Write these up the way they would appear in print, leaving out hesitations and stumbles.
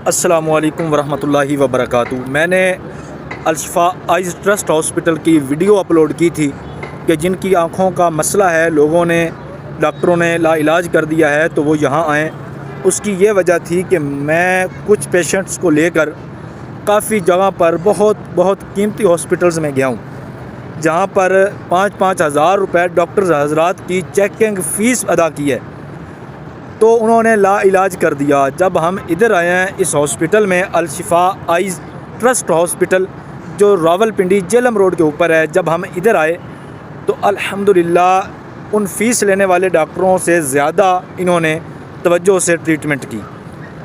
السلام علیکم ورحمۃ اللہ وبرکاتہ۔ میں نے الشفا آئز ٹرسٹ ہاسپٹل کی ویڈیو اپلوڈ کی تھی کہ جن کی آنکھوں کا مسئلہ ہے، لوگوں نے ڈاکٹروں نے لا علاج کر دیا ہے تو وہ یہاں آئیں۔ اس کی یہ وجہ تھی کہ میں کچھ پیشنٹس کو لے کر کافی جگہ پر بہت قیمتی ہاسپٹلز میں گیا ہوں، جہاں پر 5-5 ہزار روپے ڈاکٹر حضرات کی چیکنگ فیس ادا کی ہے، تو انہوں نے لا علاج کر دیا۔ جب ہم ادھر آئے ہیں اس ہاسپٹل میں، الشفا آئز ٹرسٹ ہاسپٹل جو راولپنڈی جیلم روڈ کے اوپر ہے، جب ہم ادھر آئے تو الحمدللہ ان فیس لینے والے ڈاکٹروں سے زیادہ انہوں نے توجہ سے ٹریٹمنٹ کی۔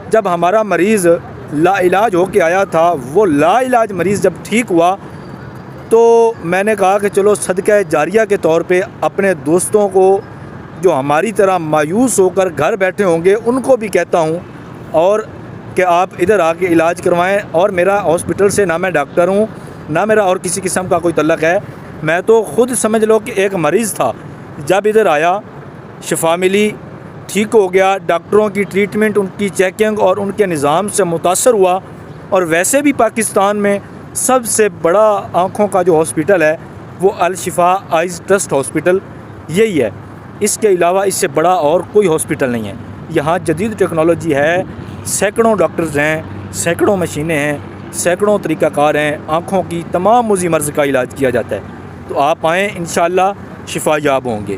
جب ہمارا مریض لا علاج ہو کے آیا تھا، وہ لا علاج مریض جب ٹھیک ہوا تو میں نے کہا کہ چلو صدقہ جاریہ کے طور پہ اپنے دوستوں کو جو ہماری طرح مایوس ہو کر گھر بیٹھے ہوں گے ان کو بھی کہتا ہوں اور کہ آپ ادھر آ کے علاج کروائیں۔ اور میرا ہاسپٹل سے نہ میں ڈاکٹر ہوں، نہ میرا اور کسی قسم کا کوئی تعلق ہے، میں تو خود سمجھ لو کہ ایک مریض تھا۔ جب ادھر آیا، شفا ملی، ٹھیک ہو گیا، ڈاکٹروں کی ٹریٹمنٹ، ان کی چیکنگ اور ان کے نظام سے متاثر ہوا۔ اور ویسے بھی پاکستان میں سب سے بڑا آنکھوں کا جو ہاسپٹل ہے وہ الشفا آئز ٹرسٹ ہاسپٹل یہی ہے، اس کے علاوہ اس سے بڑا اور کوئی ہاسپٹل نہیں ہے۔ یہاں جدید ٹیکنالوجی ہے، سینکڑوں ڈاکٹرز ہیں، سینکڑوں مشینیں ہیں، سینکڑوں طریقہ کار ہیں، آنکھوں کی تمام مزی مرض کا علاج کیا جاتا ہے۔ تو آپ آئیں، انشاءاللہ شفا یاب ہوں گے۔